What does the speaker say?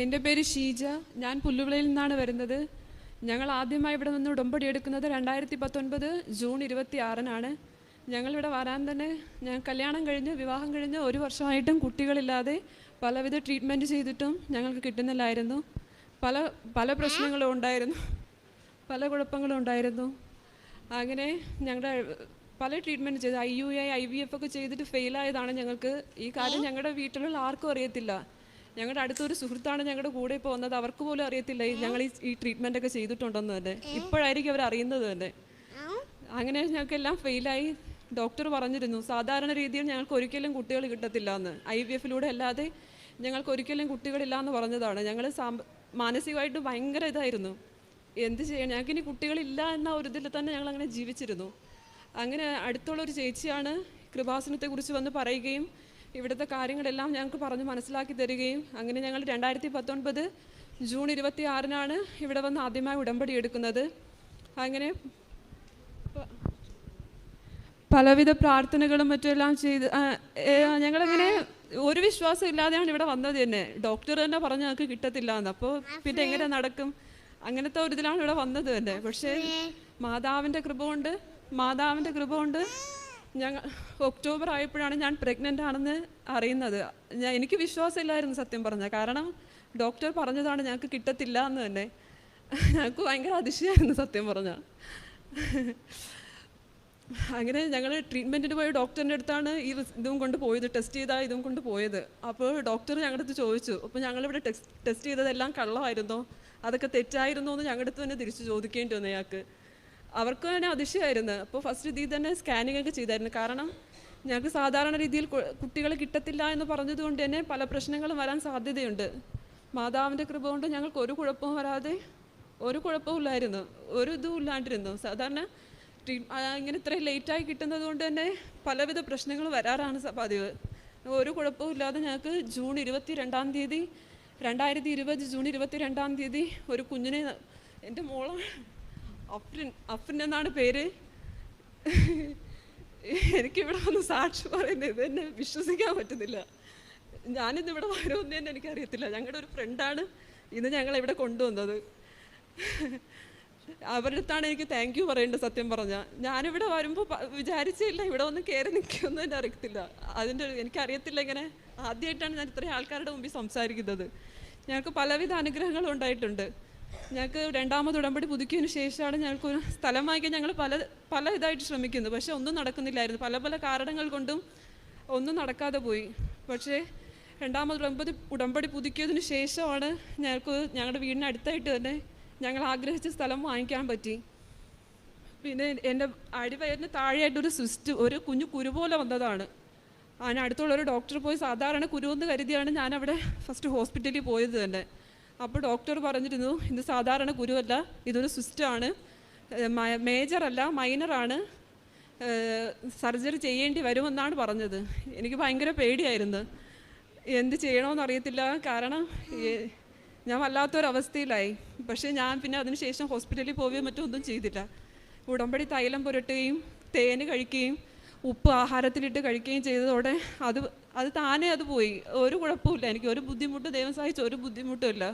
എൻ്റെ പേര് ഷീജ. ഞാൻ പുല്ലുവിളയിൽ നിന്നാണ് വരുന്നത്. ഞങ്ങൾ ആദ്യമായി ഇവിടെ നിന്ന് ഉടമ്പടി എടുക്കുന്നത് 2019 ജൂൺ 26-നാണ്. ഞങ്ങളിവിടെ വരാൻ തന്നെ ഞാൻ കല്യാണം കഴിഞ്ഞ് വിവാഹം കഴിഞ്ഞ് 1 വർഷമായിട്ടും കുട്ടികളില്ലാതെ പലവിധ ട്രീറ്റ്മെൻറ്റ് ചെയ്തിട്ടും ഞങ്ങൾക്ക് കിട്ടുന്നില്ലായിരുന്നു. പല പല പ്രശ്നങ്ങളും ഉണ്ടായിരുന്നു, പല കുഴപ്പങ്ങളും ഉണ്ടായിരുന്നു. അങ്ങനെ ഞങ്ങളുടെ പല ട്രീറ്റ്മെൻറ്റ് ചെയ്ത് IUI IVF ഒക്കെ ചെയ്തിട്ട് ഫെയിലായതാണ് ഞങ്ങൾക്ക്. ഈ കാര്യം ഞങ്ങളുടെ വീട്ടിലുള്ള ആർക്കും അറിയത്തില്ല. ഞങ്ങളുടെ അടുത്തൊരു സുഹൃത്താണ് ഞങ്ങളുടെ കൂടെ ഇപ്പോൾ വന്നത്. അവർക്ക് പോലും അറിയത്തില്ല ഞങ്ങൾ ഈ ട്രീറ്റ്മെൻ്റ് ഒക്കെ ചെയ്തിട്ടുണ്ടെന്ന് തന്നെ. ഇപ്പോഴായിരിക്കും അവർ അറിയുന്നത് തന്നെ. അങ്ങനെ ഞങ്ങൾക്കെല്ലാം ഫെയിലായി. ഡോക്ടർ പറഞ്ഞിരുന്നു സാധാരണ രീതിയിൽ ഞങ്ങൾക്ക് ഒരിക്കലും കുട്ടികൾ കിട്ടത്തില്ല എന്ന്. IVF-ലൂടെ അല്ലാതെ ഞങ്ങൾക്ക് ഒരിക്കലും കുട്ടികളില്ല എന്ന് പറഞ്ഞതാണ്. ഞങ്ങൾ മാനസികമായിട്ട് ഭയങ്കര ഇതായിരുന്നു. എന്ത് ചെയ്യണം, ഞങ്ങൾക്കിനി കുട്ടികളില്ല എന്ന ഒരു ഇതിൽ തന്നെ ഞങ്ങളങ്ങനെ ജീവിച്ചിരുന്നു. അങ്ങനെ അടുത്തുള്ളൊരു ചേച്ചിയാണ് കൃപാസനത്തെക്കുറിച്ച് വന്ന് പറയുകയും ഇവിടുത്തെ കാര്യങ്ങളെല്ലാം ഞങ്ങൾക്ക് പറഞ്ഞ് മനസ്സിലാക്കി തരികയും അങ്ങനെ ഞങ്ങൾ 2019 ജൂൺ 26-നാണ് ഇവിടെ വന്ന് ആദ്യമായി ഉടമ്പടി എടുക്കുന്നത്. അങ്ങനെ പലവിധ പ്രാർത്ഥനകളും മറ്റുമെല്ലാം ചെയ്ത് ഞങ്ങളങ്ങനെ ഒരു വിശ്വാസം ഇല്ലാതെയാണ് ഇവിടെ വന്നത് തന്നെ. ഡോക്ടർ തന്നെ പറഞ്ഞ് ഞങ്ങൾക്ക് കിട്ടത്തില്ല എന്ന്. അപ്പോൾ പിന്നെ എങ്ങനെ നടക്കും, അങ്ങനത്തെ ഒരു ഇതിലാണ് ഇവിടെ വന്നത് തന്നെ. പക്ഷേ മാതാവിൻ്റെ കൃപ കൊണ്ട് ഞങ്ങൾ ഒക്ടോബർ ആയപ്പോഴാണ് ഞാൻ പ്രഗ്നൻ്റ് ആണെന്ന് അറിയുന്നത്. എനിക്ക് വിശ്വാസമില്ലായിരുന്നു സത്യം പറഞ്ഞാൽ. കാരണം ഡോക്ടർ പറഞ്ഞതാണ് ഞങ്ങൾക്ക് കിട്ടത്തില്ല എന്ന് തന്നെ. ഞങ്ങൾക്ക് ഭയങ്കര അതിശയമായിരുന്നു സത്യം പറഞ്ഞാൽ. അങ്ങനെ ഞങ്ങൾ ട്രീറ്റ്മെൻറ്റിന് പോയ ഡോക്ടറിൻ്റെ അടുത്താണ് ഇതും കൊണ്ട് പോയത്, ടെസ്റ്റ് ചെയ്താൽ ഇതും കൊണ്ട് പോയത്. അപ്പോൾ ഡോക്ടർ ഞങ്ങളുടെ അടുത്ത് ചോദിച്ചു, അപ്പോൾ ഞങ്ങളിവിടെ ടെസ്റ്റ് ചെയ്തതെല്ലാം കള്ളമായിരുന്നോ, അതൊക്കെ തെറ്റായിരുന്നോ എന്ന് ഞങ്ങളുടെ അടുത്ത് തന്നെ തിരിച്ച് ചോദിക്കേണ്ടി വന്നു ഞങ്ങൾക്ക്. അവർക്ക് തന്നെ അതിശയമായിരുന്നു. അപ്പോൾ ഫസ്റ്റ് ഇതിൽ തന്നെ സ്കാനിങ് ഒക്കെ ചെയ്തായിരുന്നു. കാരണം ഞങ്ങൾക്ക് സാധാരണ രീതിയിൽ കുട്ടികൾ കിട്ടത്തില്ല എന്ന് പറഞ്ഞതുകൊണ്ട് തന്നെ പല പ്രശ്നങ്ങളും വരാൻ സാധ്യതയുണ്ട്. മാതാവിൻ്റെ കൃപ കൊണ്ട് ഞങ്ങൾക്ക് ഒരു കുഴപ്പവും വരാതെ, ഒരു കുഴപ്പവും ഇല്ലായിരുന്നു, ഒരു ഇതും ഇല്ലാണ്ടിരുന്നു. സാധാരണ ഇങ്ങനെ ഇത്രയും ലേറ്റായി കിട്ടുന്നത് കൊണ്ട് തന്നെ പലവിധ പ്രശ്നങ്ങൾ വരാറാണ് പതിവ്. ഒരു കുഴപ്പവും ഇല്ലാതെ ഞങ്ങൾക്ക് ജൂൺ 22 2020 ജൂൺ 22 ഒരു കുഞ്ഞിനെ, എൻ്റെ മോളാണ്, അഫ്രിൻ എന്നാണ് പേര്. എനിക്കിവിടെ വന്ന് സാക്ഷി പറയുന്നത് ഇതെന്നെ വിശ്വസിക്കാൻ പറ്റുന്നില്ല. ഞാനിന്നിവിടെ വരുമെന്ന് തന്നെ എനിക്കറിയത്തില്ല. ഞങ്ങളുടെ ഒരു ഫ്രണ്ടാണ് ഇന്ന് ഞങ്ങളിവിടെ കൊണ്ടുവന്നത്. അവരുടെ അടുത്താണ് എനിക്ക് താങ്ക് യു പറയേണ്ടത് സത്യം പറഞ്ഞാൽ. ഞാനിവിടെ വരുമ്പോൾ വിചാരിച്ചില്ല ഇവിടെ ഒന്ന് കയറി നിൽക്കുമെന്ന് തന്നെ അറിയത്തില്ല. എനിക്കറിയത്തില്ല. ഇങ്ങനെ ആദ്യമായിട്ടാണ് ഞാൻ ഇത്രയും ആൾക്കാരുടെ മുമ്പിൽ സംസാരിക്കുന്നത്. ഞങ്ങൾക്ക് പലവിധ അനുഗ്രഹങ്ങളും ഉണ്ടായിട്ടുണ്ട്. ഞങ്ങൾക്ക് 2ാമത് ഉടമ്പടി പുതുക്കിയതിന് ശേഷമാണ് ഞങ്ങൾക്ക് ഒരു സ്ഥലം വാങ്ങിക്കാൻ ഞങ്ങൾ പല ഇതായിട്ട് ശ്രമിക്കുന്നു. പക്ഷേ ഒന്നും നടക്കുന്നില്ലായിരുന്നു. പല കാരണങ്ങൾ കൊണ്ടും ഒന്നും നടക്കാതെ പോയി. പക്ഷേ 2ാമത് ഉടമ്പടി പുതുക്കിയതിന് ശേഷമാണ് ഞങ്ങൾക്ക് ഞങ്ങളുടെ വീടിന് അടുത്തായിട്ട് തന്നെ ഞങ്ങൾ ആഗ്രഹിച്ച സ്ഥലം വാങ്ങിക്കാൻ പറ്റി. പിന്നെ എൻ്റെ അടിവയറിന് താഴെയായിട്ടൊരു സിസ്റ്റ്, ഒരു കുഞ്ഞു കുരു പോലെ വന്നതാണ്. അതിനടുത്തുള്ളൊരു ഡോക്ടർ പോയി സാധാരണ കുരുവെന്ന് കരുതിയാണ് ഞാനവിടെ ഫസ്റ്റ് ഹോസ്പിറ്റലിൽ പോയത് തന്നെ. അപ്പോൾ ഡോക്ടർ പറഞ്ഞിരുന്നു ഇത് സാധാരണ കുരുവല്ല, ഇതൊരു സിസ്റ്റാണ്, മേജറല്ല മൈനറാണ്, സർജറി ചെയ്യേണ്ടി വരുമെന്നാണ് പറഞ്ഞത്. എനിക്ക് ഭയങ്കര പേടിയായിരുന്നു, എന്ത് ചെയ്യണമെന്നറിയത്തില്ല. കാരണം ഞാൻ വല്ലാത്തൊരവസ്ഥയിലായി. പക്ഷേ ഞാൻ പിന്നെ അതിനുശേഷം ഹോസ്പിറ്റലിൽ പോവുകയും മറ്റൊന്നും ചെയ്തില്ല. ഉടമ്പടി തൈലം പുരട്ടുകയും തേന് കഴിക്കുകയും ഉപ്പ് ആഹാരത്തിലിട്ട് കഴിക്കുകയും ചെയ്തതോടെ അത് താനേ അത് പോയി. ഒരു കുഴപ്പമില്ല, എനിക്ക് ഒരു ബുദ്ധിമുട്ട് ദൈവം സഹായിച്ച ഒരു ബുദ്ധിമുട്ടുമില്ല.